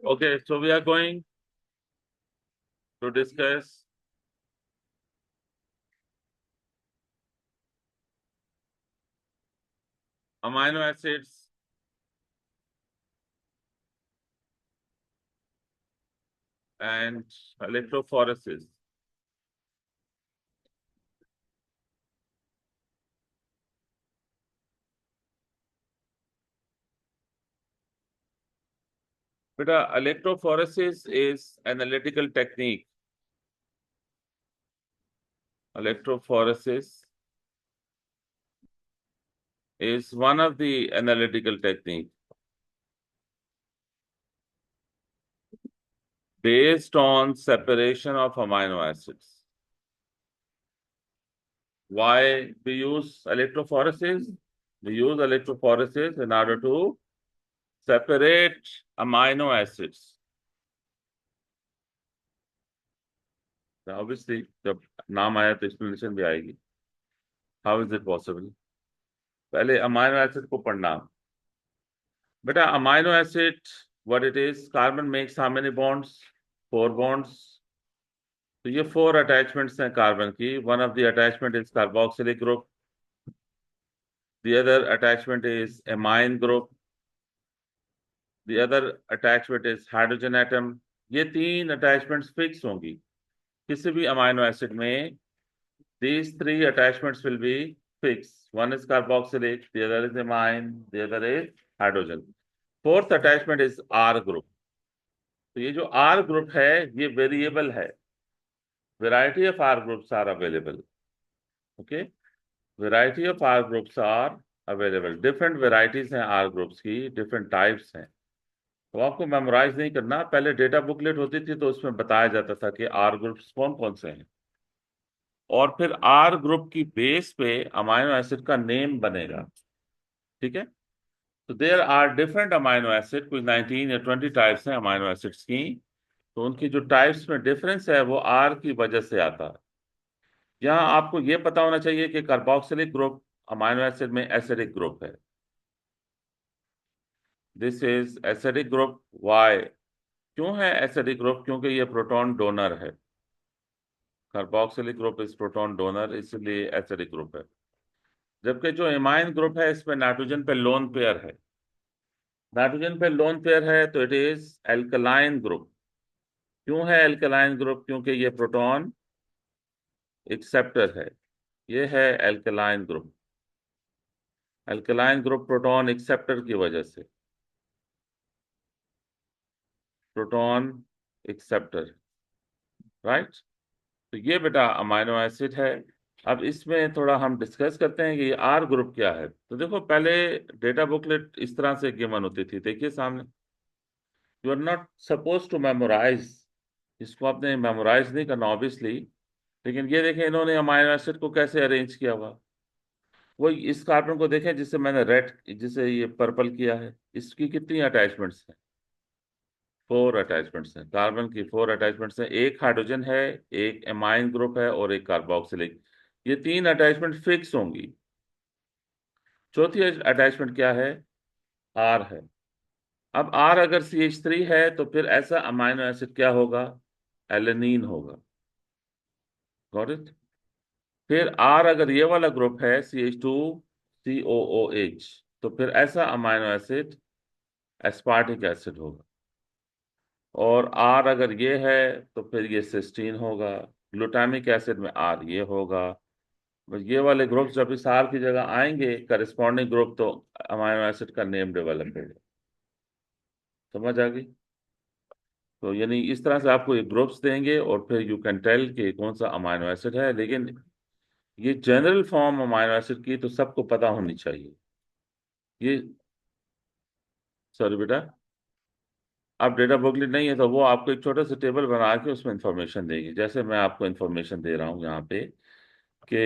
Okay, so we are going to discuss amino acids and electrophoresis. But electrophoresis is an analytical technique. Electrophoresis is one of the analytical techniques based on separation of amino acids. Why we use electrophoresis? We use electrophoresis in order to separate amino acids. Obviously, जब नाम आया तो explanation भी आएगी. How is it possible? पहले amino acid को पढ़ना. बेटा amino acid what it is, carbon makes how many bonds? 4 bonds. तो ये 4 अटैचमेंट्स हैं कार्बन की. One of the attachment is carboxylic group. The other attachment is amine group. The other attachment is hydrogen atom. ये 3 attachments fix होंगी किसी भी amino acid में. These 3 attachments will be fixed. One is carboxylic, the other is amine, the other is hydrogen. Fourth attachment is R group. तो ये जो R group है ये वेरिएबल है. Variety of R groups are available. Okay? Variety of R groups are available. Different varieties हैं R groups की, different types हैं. तो आपको मेमोराइज नहीं करना. पहले डेटा बुकलेट होती थी तो उसमें बताया जाता था कि R groups कौन कौन से हैं, और फिर R ग्रुप की बेस पे अमाइनो एसिड का नेम बनेगा. ठीक है. तो there are different amino acid, कुछ 19 या 20 टाइप्स हैं अमाइनो एसिड्स की. तो उनकी जो टाइप्स में डिफरेंस है वो आर की वजह से आता है. यहाँ आपको ये पता होना चाहिए कि कार्बोक्सिलिक ग्रुप अमाइनो एसिड में एसिडिक ग्रुप है. This is acidic group. Why? क्यों है एसिडिक ग्रुप? क्योंकि ये प्रोटॉन डोनर है. Carboxylic group is proton donor, इसलिए एसिडिक ग्रुप है. जबकि जो एमाइन ग्रुप है इसमें नाइट्रोजन पे लोन पेयर है. नाइट्रोजन पे लोन पेयर है तो इट इज एल्कलाइन ग्रुप. क्यों है एल्कलाइन ग्रुप? क्योंकि ये प्रोटॉन एक्सेप्टर है. ये है alkaline group. Alkaline group proton acceptor की वजह से. Proton acceptor. राइट. तो ये बेटा अमाइनो एसिड है. अब इसमें थोड़ा हम डिस्कस करते हैं कि ये आर ग्रुप क्या है. तो देखो पहले डेटा बुकलेट इस तरह से गिवन होती थी. देखिए सामने. You are not suppose to memorize. इसको आपने मेमोराइज नहीं करना ऑब्वियसली. लेकिन ये देखें इन्होंने अमाइनो एसिड को कैसे अरेंज किया हुआ. वो इस कार्बन को देखें जिसे मैंने रेड, जिसे ये पर्पल किया है. इसकी कितनी अटैचमेंट्स हैं? 4 अटैचमेंट्स हैं. कार्बन की 4 अटैचमेंट्स हैं. एक हाइड्रोजन है, एक एमाइन ग्रुप है और एक कार्बोक्सिलिक. ये 3 अटैचमेंट फिक्स होंगी. चौथी अटैचमेंट क्या है? आर है. अब आर अगर CH3 है तो फिर ऐसा अमाइनो एसिड क्या होगा? एलेनीन होगा. Got it. फिर आर अगर ये वाला ग्रुप है CH2COOH, तो फिर ऐसा अमाइनो एसिड एस्पार्टिक एसिड होगा. और आर अगर ये है तो फिर ये सिस्टीन होगा. ग्लूटामिक एसिड में आर ये होगा. बस ये वाले ग्रुप जब इस आर की जगह आएंगे करस्पॉन्डिंग ग्रुप, तो अमाइनो एसिड का नेम डेवलप होगा. समझ आ गई? तो यानी इस तरह से आपको ये ग्रुप्स देंगे और फिर यू कैन टेल कि कौन सा अमाइनो एसिड है. लेकिन ये जनरल फॉर्म अमाइनो एसिड की तो सबको पता होनी चाहिए. ये सॉरी बेटा, अब डेटा बुकलेट नहीं है तो वो आपको एक छोटा सा टेबल बना के उसमें इंफॉर्मेशन देगी. जैसे मैं आपको इंफॉर्मेशन दे रहा हूँ यहाँ पे कि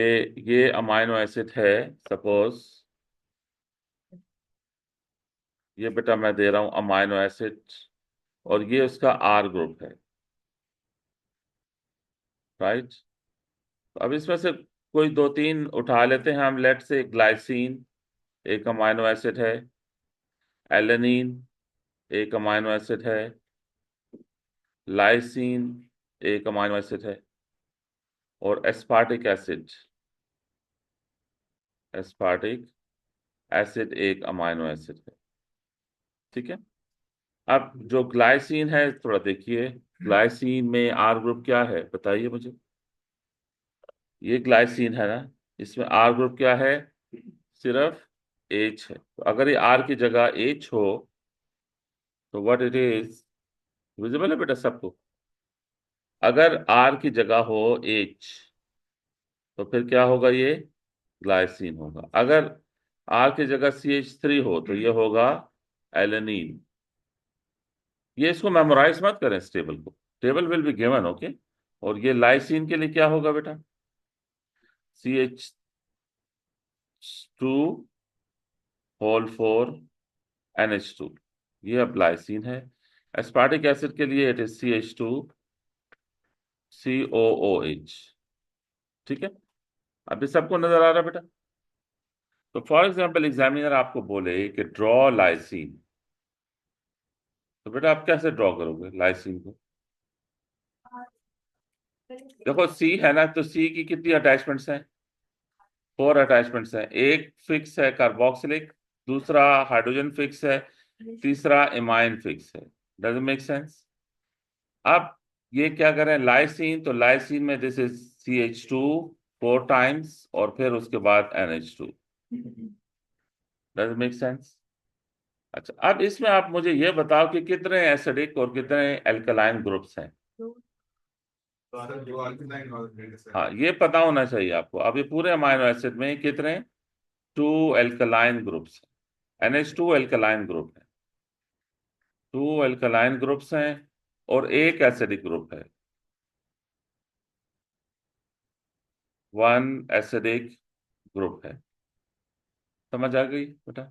ये अमाइनो एसिड है. सपोज ये बेटा मैं दे रहा हूँ अमाइनो एसिड, और ये उसका आर ग्रुप है. राइट. अब इसमें से कोई 2-3 उठा लेते हैं हम. लेट से ग्लाइसिन एक अमाइनो एसिड है. एलेनिन एक अमाइनो एसिड है, लाइसिन एक अमाइनो एसिड है, और एस्पार्टिक एसिड, एस्पार्टिक एसिड एक अमाइनो एसिड है। ठीक है। अब जो ग्लाइसिन है थोड़ा देखिए, ग्लाइसिन में आर ग्रुप क्या है बताइए मुझे। ये ग्लाइसिन है ना, इसमें आर ग्रुप क्या है, सिर्फ एच है। तो अगर ये आर की जगह एच हो तो व्हाट इट इज, विजिबल है बेटा सबको। अगर आर की जगह हो एच तो फिर क्या होगा, ये ग्लाइसिन होगा। अगर आर की जगह CH3 हो तो ये होगा एलेनिन। ये इसको मेमोराइज मत करें इस टेबल को, table will be given okay. और ये लाइसिन के लिए क्या होगा बेटा, CH2 होल 4 NH2, ये अब लाइसिन है। एस्पार्टिक एसिड के लिए इट इज CH2 COOH। ठीक है। अभी सबको नजर आ रहा है बेटा। तो फॉर एग्जाम्पल एग्जामिनर आपको बोले कि ड्रॉ लाइसिन, तो बेटा आप कैसे ड्रॉ करोगे लाइसिन को। देखो सी है ना, तो सी की कितनी अटैचमेंट्स हैं, 4 अटैचमेंट्स हैं। एक फिक्स है कार्बोक्सिलिक, दूसरा हाइड्रोजन फिक्स है, तीसरा इमाइन फिक्स है। Does it make sense. अब ये क्या करें लाइसिन, तो लाइसिन में दिस इज CH2 4 टाइम्स और फिर उसके बाद NH2। Does it make sense. अच्छा अब इसमें आप मुझे ये बताओ कि कितने एसिडिक और कितने एल्कलाइन ग्रुप्स हैं। हाँ ये पता होना चाहिए आपको। अब ये पूरे अमाइनो एसिड में कितने, 2 एल्कलाइन ग्रुप्स हैं, NH2 एल्कलाइन ग्रुप है, 2 एल्कलाइन ग्रुप्स हैं और एक एसिडिक ग्रुप है, 1 एसिडिक ग्रुप है। समझ आ गई बेटा।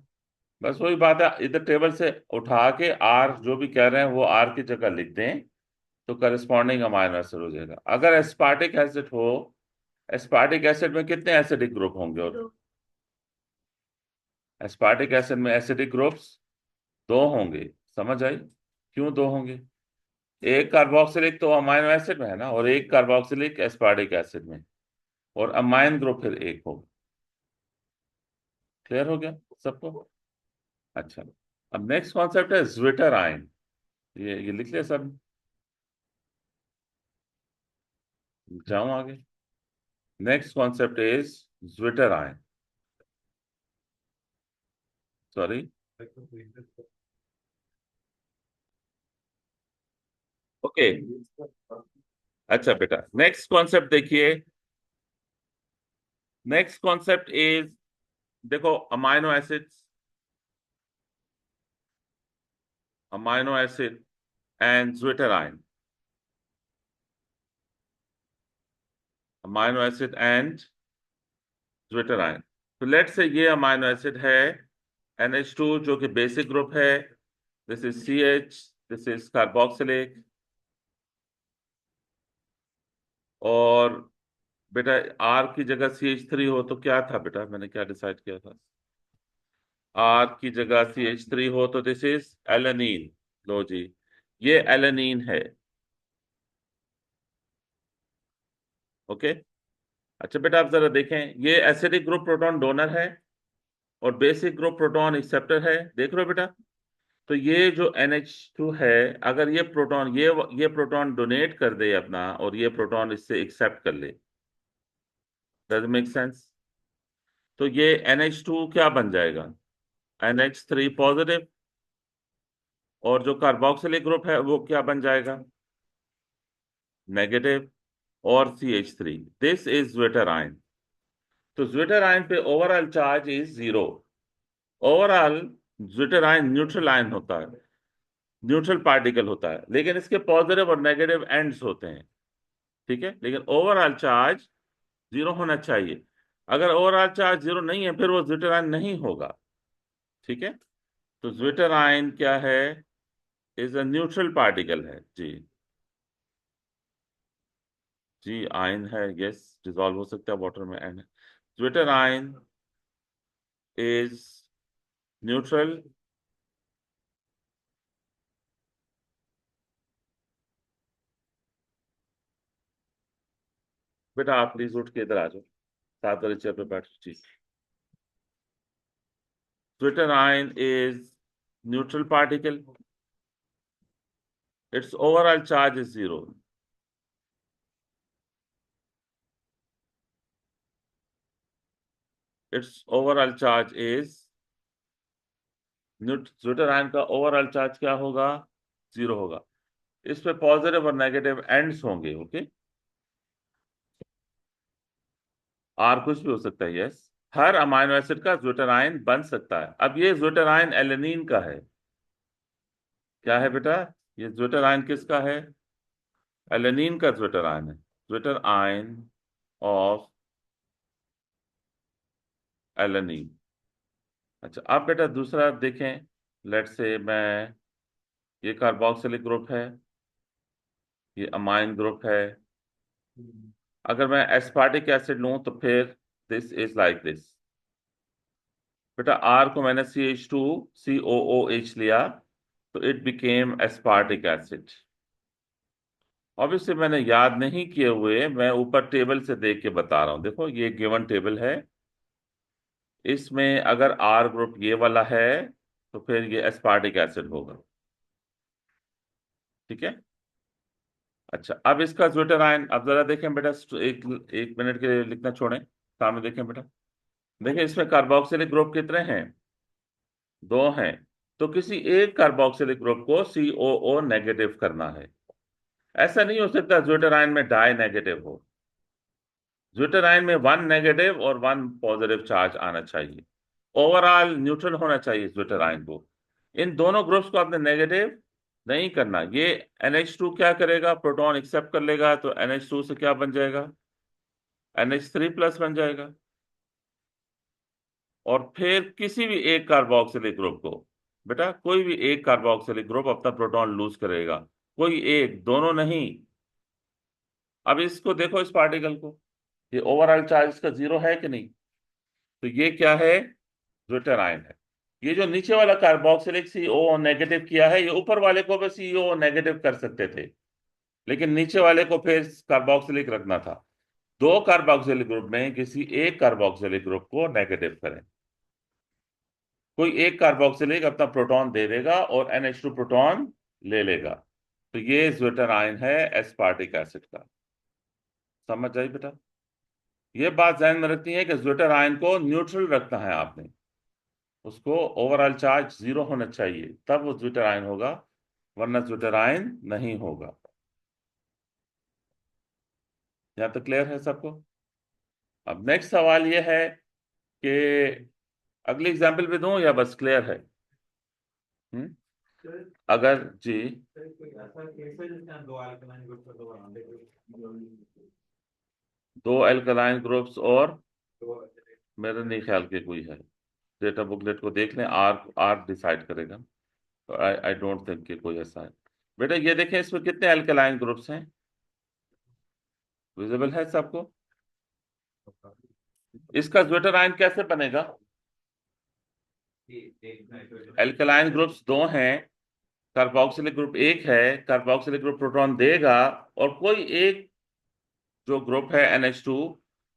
बस वही बात है, इधर टेबल से उठा के आर जो भी कह रहे हैं वो आर की जगह लिख दें तो करस्पॉन्डिंग अमाइनो एसिड हो जाएगा। अगर एस्पार्टिक एसिड हो, एस्पार्टिक एसिड में कितने एसिडिक ग्रुप होंगे, और एस्पार्टिक एसिड में एसिडिक ग्रुप्स 2 होंगे। समझ आई, क्यों 2 होंगे, एक कार्बोक्सिलिक तो अमाइनो एसिड में है ना, और एक कार्बोक्सिलिक एस्पार्टिक एसिड में, और अमाइन ग्रुप फिर एक होगा। क्लियर हो गया सबको। अच्छा अब नेक्स्ट कॉन्सेप्ट है ज्विटर आयन। ये लिख लिया सब, जाऊं आगे। Next concept is zwitter ion, sorry. Okay अच्छा बेटा नेक्स्ट कॉन्सेप्ट देखिए। नेक्स्ट कॉन्सेप्ट इज, देखो amino acids, amino acid and zwitter ion, amino acid and zwitter ion. तो लेट से ये अमाइनो एसिड है NH2 जो कि बेसिक ग्रुप है, this is CH, this is carboxylic, और बेटा R की जगह CH3 हो तो क्या था बेटा, मैंने क्या डिसाइड किया था, R की जगह CH3 हो तो दिस इज एलेनीन। लो जी, ये एलेनीन है। ओके। अच्छा बेटा आप जरा देखें, ये एसिडिक ग्रुप प्रोटॉन डोनर है और बेसिक ग्रुप प्रोटॉन एक्सेप्टर है, देख रहे हो बेटा। तो ये जो NH2 है, अगर ये प्रोटॉन डोनेट कर दे अपना और ये प्रोटॉन इससे एक्सेप्ट कर ले, डज मेक सेंस। तो ये NH2 क्या बन जाएगा, NH3 पॉजिटिव, और जो कार्बोक्सिलिक ग्रुप है वो क्या बन जाएगा, नेगेटिव, और CH3। This is zwitter ion. तो ज्विटर आयन पे overall charge is 0। Overall zwitter ion neutral ion होता है, न्यूट्रल पार्टिकल होता है, लेकिन इसके पॉजिटिव और नेगेटिव एंड्स होते हैं। ठीक है, लेकिन ओवरऑल चार्ज 0 होना चाहिए। अगर ओवरऑल चार्ज 0 नहीं है फिर वो ज्विटर आयन नहीं होगा। ठीक है। तो ज्विटर आयन क्या है, इज अ न्यूट्रल पार्टिकल है जी। जी आयन है, यस, डिसॉल्व हो सकता है वाटर में and. Zwitter ion is neutral बेटा आप प्लीज उठ के इधर आ जाओ, साथ वाले चेयर पे बैठो जी। Zwitterion is neutral particle. Its overall charge is 0. Its overall charge is Zwitterion का ओवरऑल चार्ज क्या होगा? 0 होगा। इस पे पॉजिटिव और नेगेटिव एंड्स होंगे। ओके, आर कुछ भी हो सकता है। यस, हर अमाइनो एसिड का Zwitterion बन सकता है। अब ये Zwitterion एलेनिन का है। क्या है बेटा? ये Zwitterion किसका है? एलेनिन का Zwitterion है। Zwitterion of alanine. अच्छा, अब बेटा दूसरा देखें। लेट से मैं, ये कार्बोक्सिलिक ग्रुप है, ये अमाइन ग्रुप है। अगर मैं एस्पार्टिक एसिड लूं तो फिर दिस इज लाइक दिस। बेटा आर को मैंने CH2COOH लिया तो it became aspartic acid. Obviously मैंने याद नहीं किए हुए, मैं ऊपर टेबल से देख के बता रहा हूं। देखो ये गिवन टेबल है, इसमें अगर आर ग्रुप ये वाला है तो फिर ये एस्पार्टिक एसिड होगा। ठीक है। अच्छा, अब इसका Zwitterion अब जरा देखें बेटा, एक एक मिनट के लिए लिखना छोड़ें, सामने देखें बेटा। देखें इसमें कार्बोक्सिलिक ग्रुप कितने हैं? 2 हैं। तो किसी एक कार्बोक्सिलिक ग्रुप को COO नेगेटिव करना है। ऐसा नहीं हो सकता Zwitterion में डाई नेगेटिव हो। Zwitterion में 1 नेगेटिव और 1 पॉजिटिव चार्ज आना चाहिए। ओवरऑल न्यूट्रल होना चाहिए Zwitterion को। इन दोनों ग्रुप्स को आपने नेगेटिव नहीं करना। ये NH2 क्या करेगा? प्रोटॉन एक्सेप्ट कर लेगा, तो NH2 से क्या बन जाएगा? NH3+ बन जाएगा। और फिर किसी भी एक कार्बोक्सिलिक ग्रुप को, बेटा कोई भी एक कार्बोक्सिलिक ग्रुप अपना प्रोटॉन लूज करेगा, कोई एक, दोनों नहीं। अब इसको देखो, इस पार्टिकल को, ये ओवरऑल चार्ज इसका 0 है कि नहीं? तो ये क्या है? Zwitterion है। ये जो नीचे वाला कार्बोक्सिलिक CO नेगेटिव किया है, ये ऊपर वाले को भी CO नेगेटिव कर सकते थे, लेकिन नीचे वाले को फिर कार्बोक्सिलिक रखना था। 2 कार्बोक्सिलिक ग्रुप में किसी एक कार्बोक्सिलिक ग्रुप को नेगेटिव करें। कोई एक कार्बोक्सिलिक अपना प्रोटॉन दे देगा और NH2 प्रोटॉन ले लेगा। तो ये Zwitterion है एस्पार्टिक एसिड का। समझ आई बेटा? ये बात ध्यान में रखनी है कि Zwitterion को न्यूट्रल रखना है आपने। उसको ओवरऑल चार्ज 0 होना चाहिए, तब वो Zwitterion होगा, वरना Zwitterion नहीं होगा। यहां तक क्लियर है सबको? अब नेक्स्ट सवाल ये है कि अगली एग्जाम्पल भी दूं या बस क्लियर है? हम्म अगर जी, दो एल्कलाइन ग्रुप्स और, मेरे नहीं ख्याल के कोई है। डेटा बुकलेट को देख लें, आर आर डिसाइड करेगा। तो आई आई डोंट थिंक कि कोई ऐसा है। बेटा ये देखें, इसमें कितने एल्कलाइन ग्रुप्स हैं? विजिबल है सबको? इसका Zwitterion कैसे बनेगा? एल्कलाइन ग्रुप्स 2 हैं, कार्बोक्सिलिक ग्रुप 1 है। कार्बोक्सिलिक ग्रुप प्रोटॉन देगा, और कोई एक जो ग्रुप है NH2,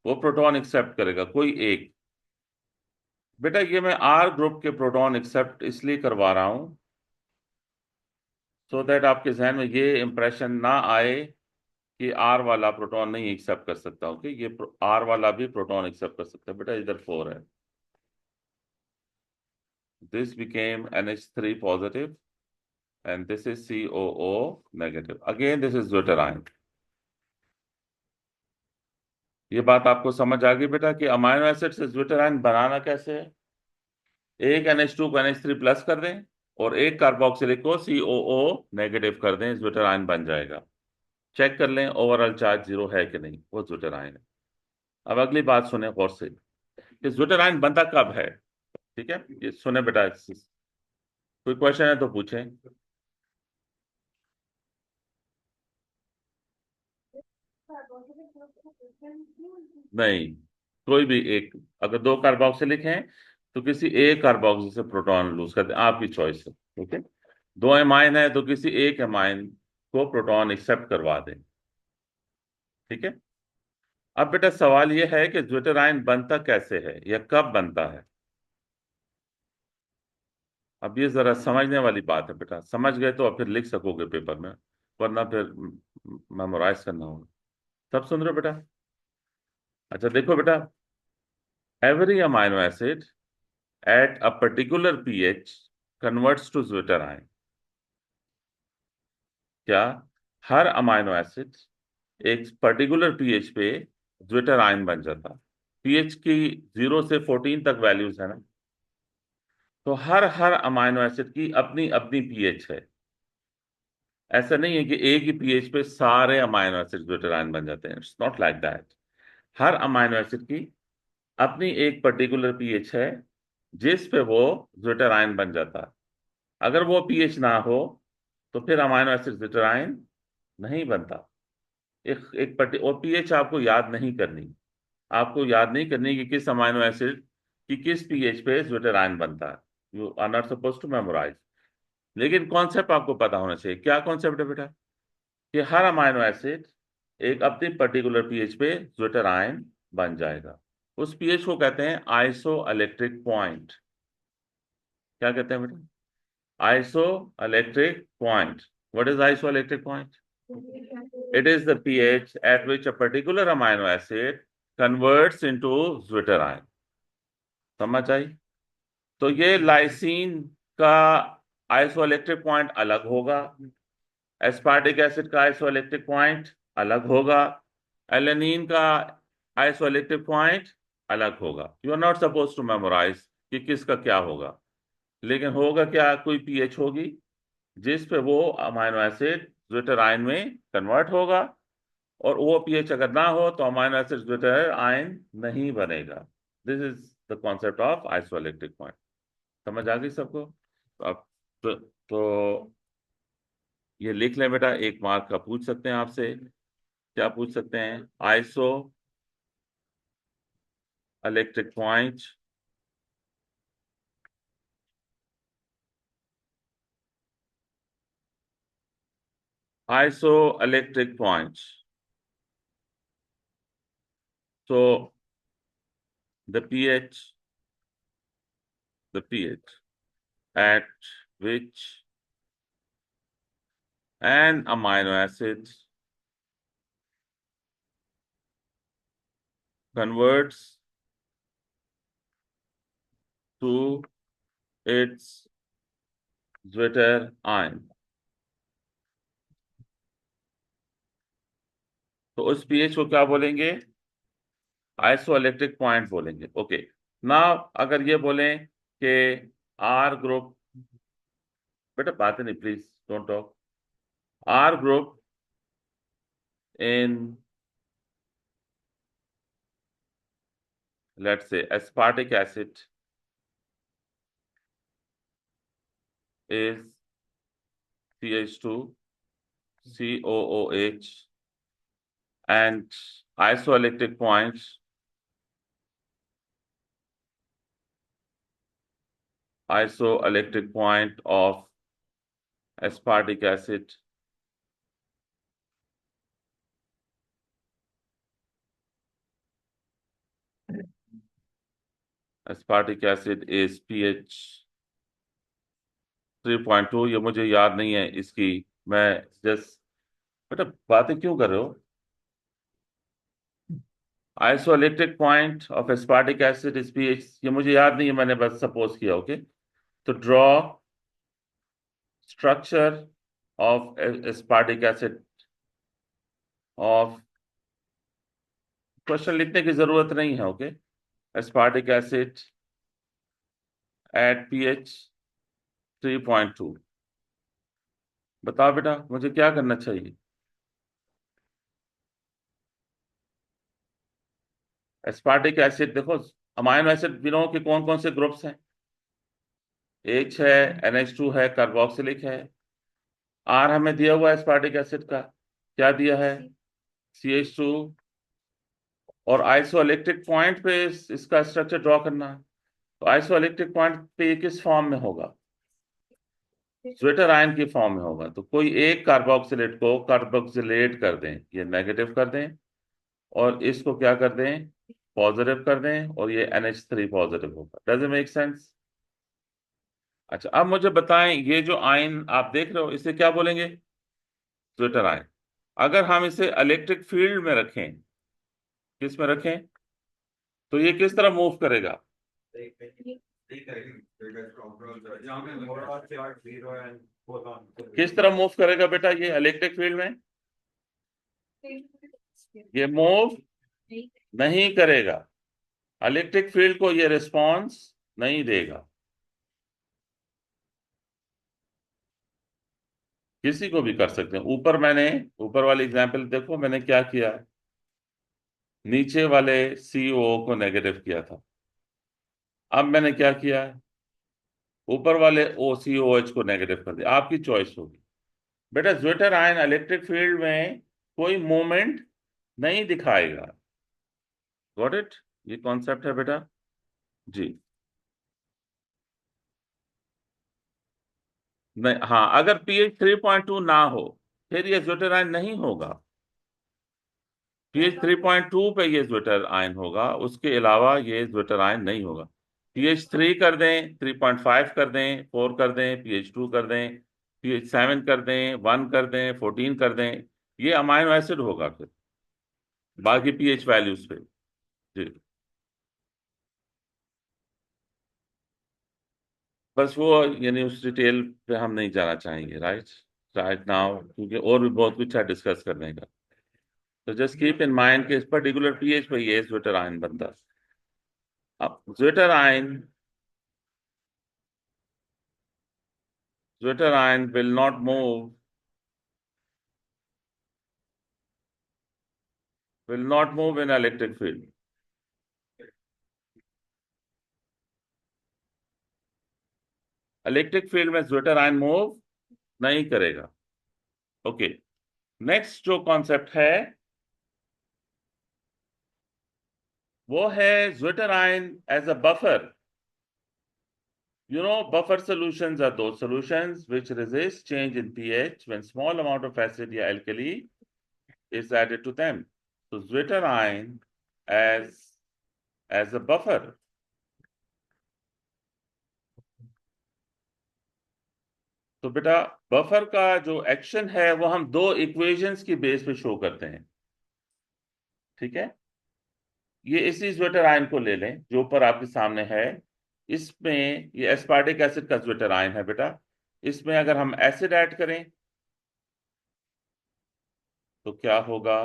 वो प्रोटॉन एक्सेप्ट करेगा, कोई एक। बेटा ये मैं आर ग्रुप के प्रोटॉन एक्सेप्ट इसलिए करवा रहा हूं सो दैट आपके जहन में ये इंप्रेशन ना आए कि आर वाला प्रोटॉन नहीं एक्सेप्ट कर सकता। ओके, ये आर वाला भी प्रोटॉन एक्सेप्ट कर सकता है। बेटा इधर 4 है, this became NH3 positive and this is COO negative. Again, this is Zwitterion. ये बात आपको समझ आ गई बेटा कि अमाइनो एसिड से Zwitterion बनाना कैसे है? एक NH2 को NH3+ कर दें और एक कार्बोक्सिलिक को COO नेगेटिव कर दें, Zwitterion बन जाएगा। चेक कर लें ओवरऑल चार्ज 0 है कि नहीं, वो Zwitterion है। अब अगली बात सुने गौर से कि Zwitterion बनता कब है। ठीक है, ये सुने बेटा, कोई क्वेश्चन है तो पूछें। नहीं, कोई भी एक, अगर 2 कार्बोक्सिलिक हैं तो किसी एक कार्बोक्सिल से प्रोटॉन लूज कर दें, आपकी चॉइस है। ठीक है, 2 एमाइन है तो किसी एक एमाइन को प्रोटॉन एक्सेप्ट करवा दें। ठीक है, अब बेटा सवाल यह है कि ज्विटर आयन बनता कैसे है या कब बनता है। अब ये जरा समझने वाली बात है बेटा, समझ गए तो अब फिर लिख सकोगे पेपर में, वरना फिर मेमोराइज करना होगा। सब सुन रहे हो बेटा? अच्छा देखो बेटा, every amino acid at a particular pH converts to zwitter ion. क्या हर अमाइनो एसिड एक पर्टिकुलर पीएच पे ज्विटर आयन बन जाता? पीएच की 0 से 14 तक वैल्यूज है ना, तो हर हर अमाइनो एसिड की अपनी अपनी पीएच है। ऐसा नहीं है कि एक ही पीएच पे सारे अमाइनो एसिड ज्विटर आयन बन जाते हैं, it's not like that. Her amino acid की अपनी एक पर्टिकुलर पीएच है जिस पे वो ज्विटर आयन बन जाता है। अगर वो पीएच ना हो तो फिर अमाइनो एसिड ज्विटर आयन नहीं बनता। एक और पीएच आपको याद नहीं करनी, आपको याद नहीं करनी कि किस अमाइनो एसिड की किस पीएच पे ज्विटर आयन बनता है। You are not suppose to memorize, लेकिन कॉन्सेप्ट आपको पता होना चाहिए। क्या कॉन्सेप्ट है बेटा? कि हर अमाइनो एसिड एक अपनी पर्टिकुलर पीएच पे ज्विटर आयन बन जाएगा। उस पीएच को कहते हैं आइसो इलेक्ट्रिक पॉइंट। क्या कहते हैं बेटा? Iso electric point. What is iso electric point? It is the pH at which a particular amino acid converts into zwitter ion। समझ आई? तो ये लाइसीन का आइसोइलेक्ट्रिक पॉइंट अलग होगा, एस्पार्टिक एसिड का आइसोइलेक्ट्रिक पॉइंट अलग होगा, एलेनिन का आइसोइलेक्ट्रिक पॉइंट अलग होगा। You are not suppose to memorize कि किसका क्या होगा, लेकिन होगा क्या, कोई पीएच होगी जिस पे वो अमाइनो एसिड ज्विटर आयन में कन्वर्ट होगा, और वो पीएच अगर ना हो तो अमाइनो एसिड ज्विटर आयन नहीं बनेगा। This is the concept of isoelectric point. समझ आ गई सबको? अब तो ये लिख लें बेटा, 1 मार्क का पूछ सकते हैं आपसे। क्या पूछ सकते हैं? Iso electric point iso electric point. So the pH at which an amino acid converts to its Zwitter ion। तो उस पीएच को क्या बोलेंगे? आइसोइलेक्ट्रिक पॉइंट बोलेंगे। ओके, नाउ अगर ये बोलें कि आर ग्रुप, बेटा बात नहीं, please don't talk. R group in, let's say, aspartic acid is CH2 COOH, and isoelectric points of aspartic acid is pH 3.2। ये मुझे याद नहीं है इसकी, मैं जस्ट, बेटा बातें क्यों कर रहे हो? Isoelectric point of aspartic acid is pH, ये मुझे याद नहीं है, मैंने बस सपोज किया। ओके, तो draw structure of aspartic acid of, question लिखने की जरूरत नहीं है। Okay, aspartic acid at pH 3.2। बताओ बेटा मुझे क्या करना चाहिए? एस्पार्टिक एसिड देखो, अमाइनो एसिड बिनो के कौन कौन से ग्रुप्स हैं? H है, NH2 है, कार्बोक्सिलिक है। R हमें दिया हुआ है एस्पार्टिक एसिड का, क्या दिया है? CH2। और आइसोइलेक्ट्रिक पॉइंट पे इसका स्ट्रक्चर ड्रॉ करना है। तो आइसोइलेक्ट्रिक पॉइंट पे ये किस फॉर्म में होगा? ज्विटर आयन की फॉर्म में होगा। तो कोई एक कार्बोक्सिलेट को कार्बोक्सिलेट कर दें, ये नेगेटिव कर दें, और इसको क्या कर दें, पॉजिटिव कर दें, और ये NH3 पॉजिटिव होगा। Does it make sense? अच्छा, अब मुझे बताएं, ये जो आयन आप देख रहे हो इसे क्या बोलेंगे? Zwitter ion. अगर हम इसे इलेक्ट्रिक फील्ड में रखें, किस में रखें, तो ये किस तरह मूव करेगा? किस तरह मूव करेगा बेटा ये इलेक्ट्रिक फील्ड में? ये मूव नहीं करेगा, इलेक्ट्रिक फील्ड को ये रिस्पॉन्स नहीं देगा। किसी को भी कर सकते हैं। ऊपर वाली एग्जांपल देखो, मैंने क्या किया, नीचे वाले CO को नेगेटिव किया था। अब मैंने क्या किया है, ऊपर वाले OCOH को नेगेटिव कर दिया। आपकी चॉइस होगी। बेटा ज्विटर आयन इलेक्ट्रिक फील्ड में कोई मूवमेंट नहीं दिखाएगा। Got it? ये कॉन्सेप्ट है बेटा जी। नहीं, हाँ, अगर pH 3.2 ना हो फिर ये ज्विटर आयन नहीं होगा। pH 3.2 पे ये ज्विटर आयन होगा, उसके अलावा ये ज्विटर आयन नहीं होगा। pH 3 कर दें, 3.5 कर दें, 4 कर दें, pH 2 कर दें, pH 7 कर दें, 1 कर दें, 14 कर दें, ये अमाइनो एसिड होगा फिर बाकी pH वैल्यूज पे। जी, बस वो, यानी उस डिटेल पे हम नहीं जाना चाहेंगे, राइट राइट नाउ, क्योंकि और भी बहुत कुछ है डिस्कस करने का। तो जस्ट कीप इन माइंड कि इस पर्टिकुलर pH पे ये ज्विटर आयन बनता है। अब zwitter ion will not move in electric field. Electric field में ज्विटर आयन मूव नहीं करेगा। ओके, नेक्स्ट जो कॉन्सेप्ट है वो है zwitter ion as a buffer. Buffer solutions are those solutions which resist change in pH when small amount of acid or alkali is added to them. So Zwitter ion as a buffer. तो बेटा buffer का जो action है वो हम दो equations की base पे शो करते हैं। ठीक है, ये इसी ज्विटर आयन को ले लें जो ऊपर आपके सामने है। इसमें ये एस्पार्टिक एसिड का ज्विटर आयन है बेटा। इसमें अगर हम एसिड ऐड करें तो क्या होगा,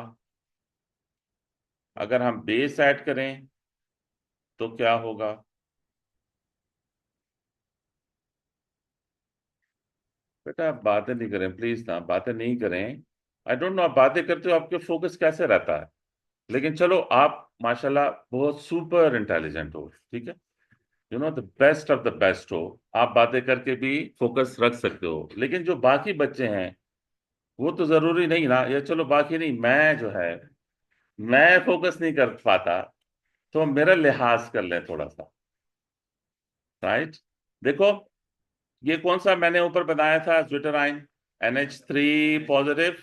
अगर हम बेस ऐड करें तो क्या होगा? बेटा आप बातें नहीं करें प्लीज ना, बातें नहीं करें। आई डोंट नो आप बातें करते हो आपके फोकस कैसे रहता है, लेकिन चलो आप माशाल्लाह बहुत सुपर इंटेलिजेंट हो, ठीक है, the best of the best हो। आप बातें करके भी फोकस रख सकते हो, लेकिन जो बाकी बच्चे हैं वो तो जरूरी नहीं ना, या चलो बाकी नहीं, मैं जो है मैं फोकस नहीं कर पाता, तो मेरा लिहाज कर लें थोड़ा सा, राइट। देखो, ये कौन सा मैंने ऊपर बनाया था ज्विटर आयन, NH3 पॉजिटिव।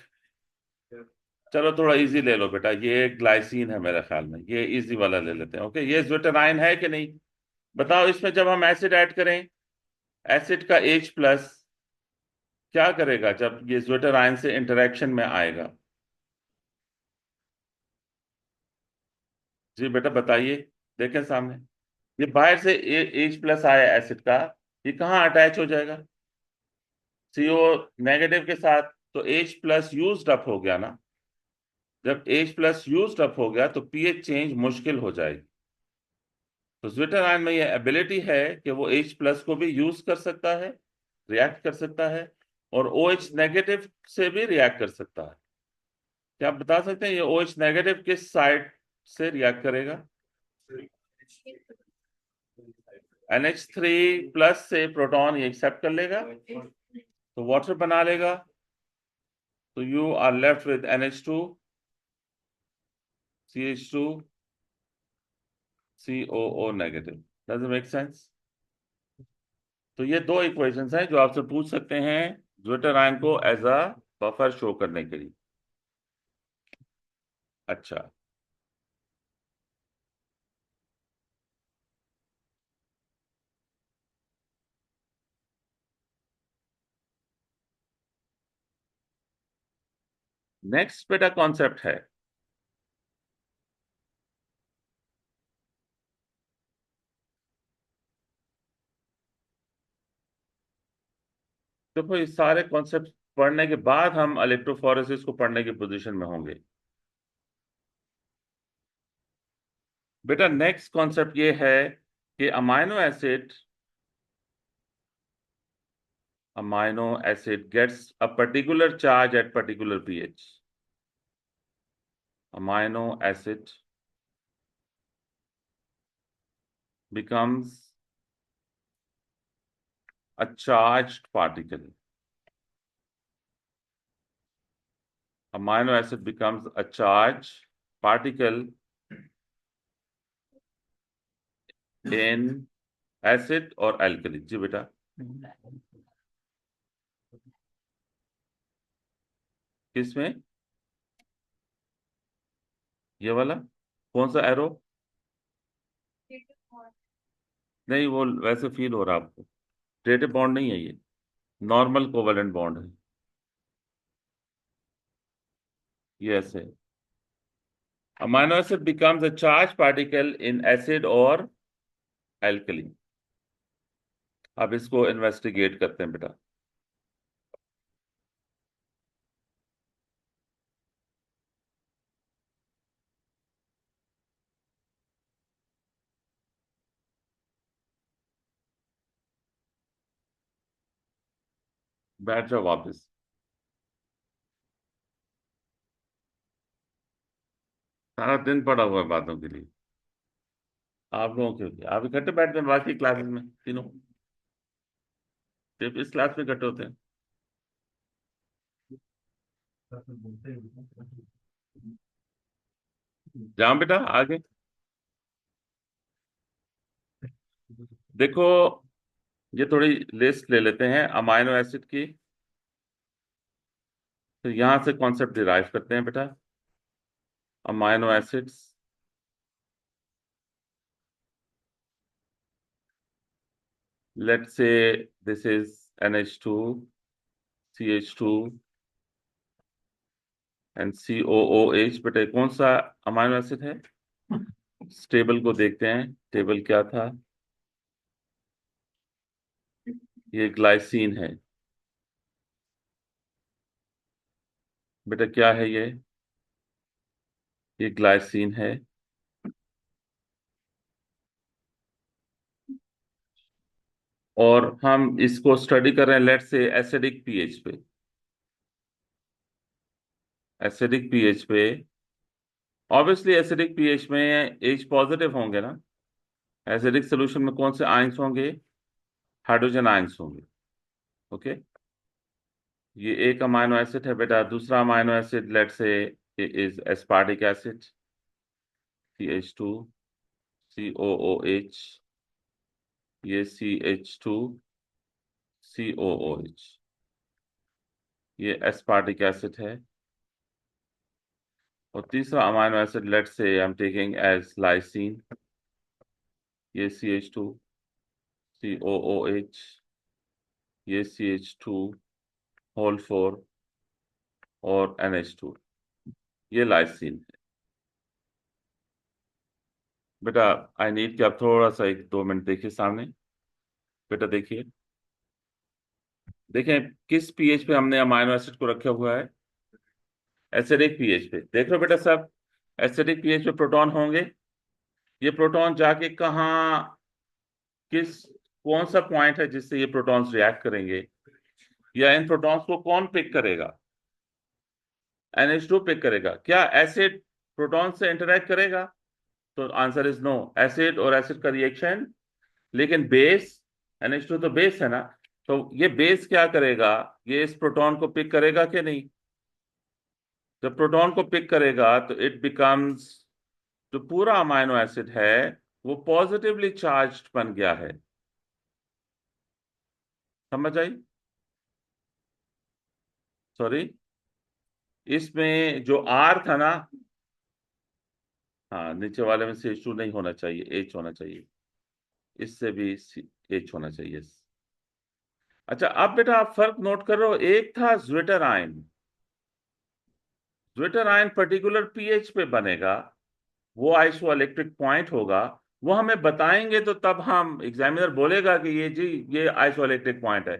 चलो थोड़ा इजी ले लो बेटा, ये ग्लाइसिन है मेरे ख्याल में, ये इजी वाला ले लेते हैं। ओके, ये ज्विटर आयन है कि नहीं? बताओ, इसमें जब हम एसिड ऐड करें, एसिड का H+ क्या करेगा जब ये ज्विटर आयन से इंटरेक्शन में आएगा? जी बेटा बताइए, देखें सामने, ये बाहर से H+ आया एसिड का, ये कहाँ अटैच हो जाएगा? CO नेगेटिव के साथ। तो H+ यूज्ड अप हो गया ना। जब H+ यूज्ड अप हो गया तो pH चेंज मुश्किल हो जाएगी। तो ज्विटर आयन में ये एबिलिटी है कि वो H+ को भी यूज कर सकता है, रिएक्ट कर सकता है, और OH नेगेटिव से भी रिएक्ट कर सकता है। क्या आप बता सकते हैं ये OH नेगेटिव किस साइड से रिएक्ट करेगा? NH3+ से प्रोटॉन ये एक्सेप्ट कर लेगा तो वाटर बना लेगा, तो you are left with NH2 CH2 COO negative. Does it make sense? तो ये दो इक्वेशंस हैं जो आपसे पूछ सकते हैं ज्विटर आयन को एज अ बफर शो करने के लिए। अच्छा, नेक्स्ट बेटा कॉन्सेप्ट है, देखो ये सारे कॉन्सेप्ट पढ़ने के बाद हम इलेक्ट्रोफोरेसिस को पढ़ने की पोजीशन में होंगे। बेटा नेक्स्ट कॉन्सेप्ट ये है कि amino acid gets a particular charge at particular pH। Amino acid becomes a charged particle. Amino acid becomes a charged particle in acid और alkali। जी बेटा, किसमें? ये वाला कौन सा एरो? नहीं, वो वैसे फील हो रहा है आपको। स्ट्रेट बॉन्ड नहीं है ये, नॉर्मल कोवेलेंट बॉन्ड है ये ऐसे। Amino acid becomes a charged particle in acid और alkali। अब इसको इन्वेस्टिगेट करते हैं बेटा। बैठ जाओ वापस, सारा दिन पड़ा हुआ है बातों के लिए। आप लोगों के लिए आप इकट्ठे बैठते हैं बाकी क्लासेस में तीनों, सिर्फ इस क्लास में इकट्ठे होते हैं। जाओ बेटा आगे। देखो ये थोड़ी लिस्ट ले लेते हैं अमाइनो एसिड की, तो यहां से कॉन्सेप्ट डिराइव करते हैं बेटा। Amino acids, let's say this is NH2 CH2 and COOH। बेटा कौन सा अमाइनो एसिड है? इस टेबल को देखते हैं, टेबल क्या था? ये ग्लाइसिन है। बेटा क्या है ये ग्लाइसिन है। और हम इसको स्टडी कर रहे हैं लेट्स से एसिडिक पीएच पे। एसिडिक पीएच पे ऑब्वियसली एसिडिक पीएच में एच पॉजिटिव होंगे ना। एसिडिक सोल्यूशन में कौन से आयंस होंगे? हाइड्रोजन आयंस होंगे। ओके, ये एक अमाइनो एसिड है बेटा। दूसरा अमाइनो एसिड लेट्स से is aspartic acid, CH2 COOH। ये CH2 COOH, ये एस्पार्टिक एसिड है। और तीसरा amino acid let's say I am taking as lysine, ये CH2 COOH, ये CH2 होल 4 और NH2, ये लाइसिन है। बेटा आई नीड कि आप थोड़ा सा 1-2 मिनट देखिए सामने। बेटा देखिए, देखें किस पीएच पे हमने अमाइनो एसिड को रखा हुआ है? एसिडिक पीएच पे। देख लो बेटा सब, एसिडिक पीएच पे प्रोटॉन होंगे। ये प्रोटॉन जाके कहाँ, किस, कौन सा पॉइंट है जिससे ये प्रोटॉन्स रिएक्ट करेंगे, या इन प्रोटॉन्स को कौन पिक करेगा? NH2 पिक करेगा। क्या एसिड प्रोटॉन से इंटरेक्ट करेगा? तो आंसर इज नो, एसिड और एसिड का रिएक्शन। लेकिन बेस, NH2 तो बेस है ना, तो ये बेस क्या करेगा? ये इस प्रोटॉन को पिक करेगा कि नहीं? जब प्रोटॉन को पिक करेगा तो इट बिकम्स, जो पूरा अमाइनो एसिड है वो पॉजिटिवली चार्ज्ड बन गया है। समझ आई? सॉरी, इसमें जो R था ना, हाँ नीचे वाले में CH2 नहीं होना चाहिए, H होना चाहिए। इससे भी H होना चाहिए। अच्छा अब बेटा आप फर्क नोट कर रहे हो, एक था zwitter ion, zwitter ion particular pH पे बनेगा, वो आइसोइलेक्ट्रिक पॉइंट होगा, वो हमें बताएंगे तो तब हम एग्जामिनर बोलेगा कि ये जी ये आइसोइलेक्ट्रिक पॉइंट है,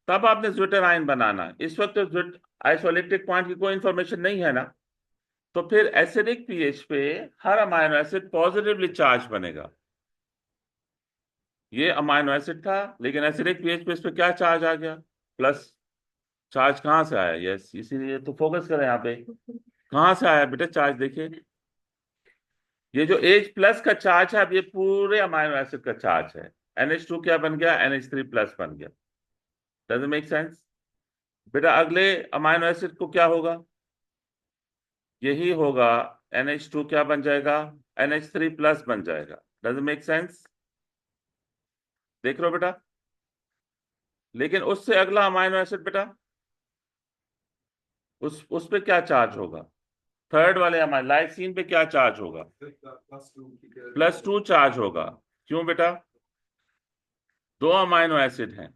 तब आपने ज्विटर आयन बनाना। इस वक्त तो आइसोइलेक्ट्रिक पॉइंट की कोई इंफॉर्मेशन नहीं है ना। तो फिर एसिडिक पीएच पे हर अमाइनो एसिड पॉजिटिवली चार्ज बनेगा। ये अमाइनो एसिड था, लेकिन एसिडिक पीएच पे इस पे क्या चार्ज आ गया? प्लस। चार्ज कहाँ से आया? यस, इसीलिए तो फोकस करें यहाँ पे। कहाँ से आया बेटा चार्ज? देखिए, ये जो H प्लस का चार्ज है, अब ये पूरे अमाइनो एसिड का चार्ज है। NH2 क्या बन गया? NH3 प्लस बन गया। Does make sense? बेटा अगले अमाइनो एसिड को क्या होगा? यही होगा। NH2 क्या बन जाएगा? NH3 प्लस बन जाएगा। Does make sense? देख रहे हो बेटा? लेकिन उससे अगला अमाइनो एसिड बेटा, उस पे क्या चार्ज होगा? थर्ड वाले अमाइनो लाइसीन पे क्या चार्ज होगा? +2 चार्ज होगा। क्यों बेटा? दो अमाइनो एसिड हैं।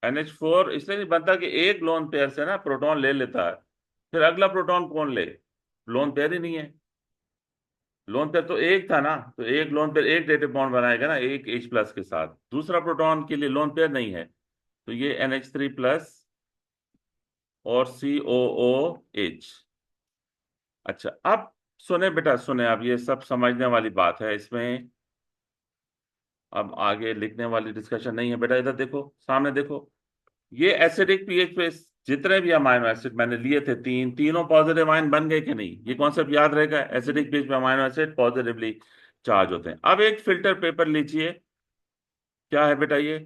NH4 इसलिए नहीं बनता कि एक लोन पेयर से ना प्रोटॉन ले लेता है, फिर अगला प्रोटॉन कौन ले? लोन पेयर ही नहीं है। लोन पेयर तो एक था ना, तो एक लोन पेयर एक डेटिव बॉन्ड बनाएगा ना, एक H प्लस के साथ। दूसरा प्रोटॉन के लिए लोन पेयर नहीं है, तो ये NH3 प्लस और COOH। अच्छा, अब सुने बेटा, सुने, अब ये सब समझने वाली बात है इसमें। अब आगे लिखने वाली डिस्कशन नहीं है बेटा। इधर देखो, सामने देखो। ये एसिडिक पीएच पे जितने भी अमाइनो एसिड मैंने लिए थे, तीनों पॉजिटिव आयन बन गए कि नहीं? ये कॉन्सेप्ट याद रहेगा। एसिडिक पीएच पे अमाइनो एसिड पॉजिटिवली चार्ज होते हैं। अब एक फिल्टर पेपर लीजिए। क्या है बेटा ये?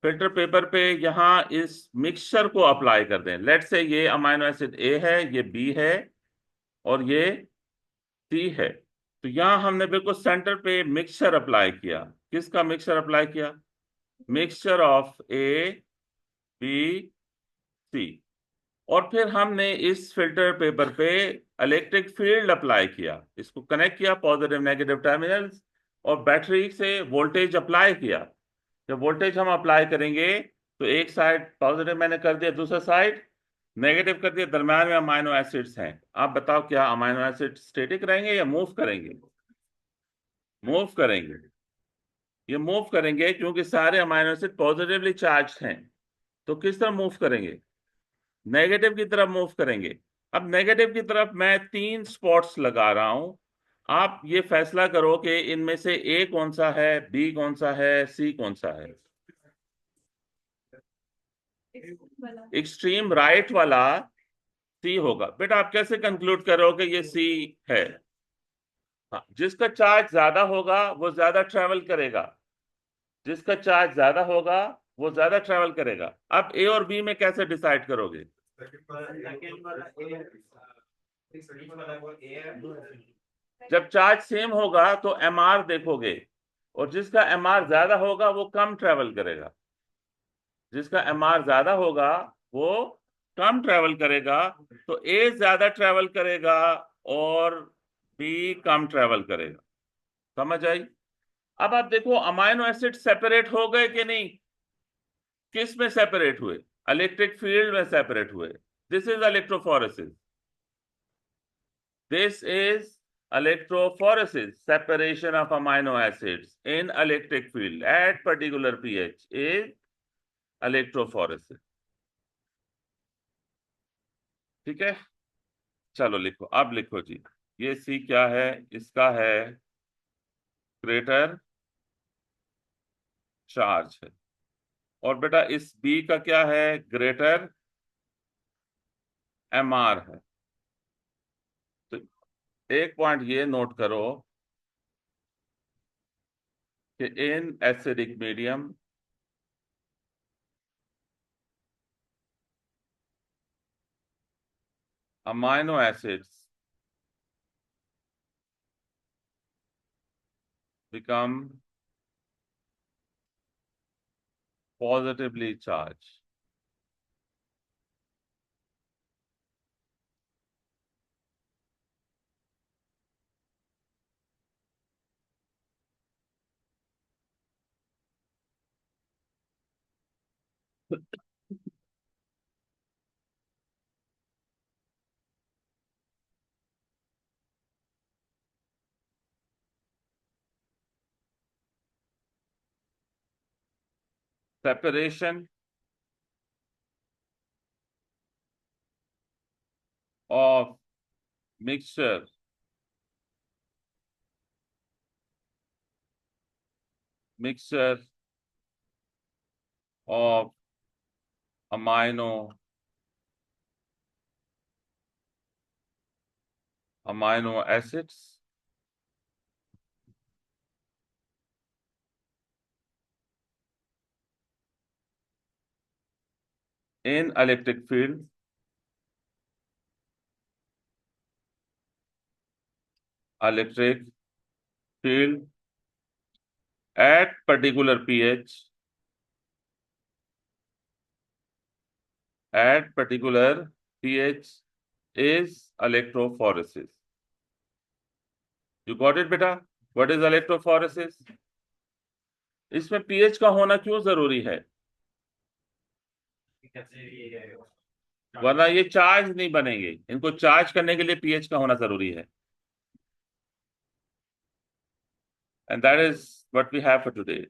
फिल्टर पेपर पे यहाँ इस मिक्सचर को अप्लाई कर दें। लेट से ये अमाइनो एसिड ए है, ये बी है, और ये सी है। तो यहाँ हमने बिल्कुल सेंटर पे मिक्सचर अप्लाई किया। किसका मिक्सचर अप्लाई किया? मिक्सचर ऑफ ए, बी, सी। और फिर हमने इस फिल्टर पेपर पे इलेक्ट्रिक फील्ड अप्लाई किया, इसको कनेक्ट किया पॉजिटिव नेगेटिव टर्मिनल्स, और बैटरी से वोल्टेज अप्लाई किया। जब वोल्टेज हम अप्लाई करेंगे तो एक साइड पॉजिटिव मैंने कर दिया, दूसरा साइड नेगेटिव कर दिया, दरम्यान में अमाइनो एसिड्स हैं। आप बताओ, क्या अमाइनो एसिड स्टेटिक रहेंगे या मूव करेंगे? मूव करेंगे। ये मूव करेंगे क्योंकि सारे अमाइनो एसिड पॉजिटिवली चार्ज हैं। तो किस तरह मूव करेंगे? नेगेटिव की तरफ मूव करेंगे। अब नेगेटिव की तरफ मैं 3 स्पॉट्स लगा रहा हूं। आप ये फैसला करो कि इनमें से ए कौन सा है, बी कौन सा है, सी कौन सा है। एक्सट्रीम राइट वाला सी होगा। बेटा आप कैसे कंक्लूड करोगे ये सी है? हाँ, जिसका चार्ज ज्यादा होगा वो ज्यादा ट्रेवल करेगा। जिसका चार्ज ज्यादा होगा वो ज्यादा ट्रेवल करेगा। अब ए और बी में कैसे डिसाइड करोगे? जब चार्ज सेम होगा तो MR देखोगे, और जिसका MR ज्यादा होगा वो कम ट्रेवल करेगा। जिसका MR ज्यादा होगा वो कम ट्रेवल करेगा। तो ए ज्यादा ट्रेवल करेगा और बी कम ट्रेवल करेगा। समझ आई? अब आप देखो, अमाइनो एसिड सेपरेट हो गए कि नहीं? किस में सेपरेट हुए? इलेक्ट्रिक फील्ड में सेपरेट हुए। This is electrophoresis. This is electrophoresis, separation of amino acids in electric field at particular pH is electrophoresis। ठीक है, चलो लिखो, अब लिखो जी। ये सी क्या है? इसका है ग्रेटर चार्ज है। और बेटा इस बी का क्या है? ग्रेटर MR है। तो एक पॉइंट ये नोट करो कि in acidic medium amino acids become positively charged। Separation of mixture of amino acids in electric field at particular pH is electrophoresis. You got it बेटा? What is electrophoresis? इसमें pH का होना क्यों जरूरी है? वरना ये चार्ज नहीं बनेंगे, इनको चार्ज करने के लिए pH का होना जरूरी है. And that is what we have for today.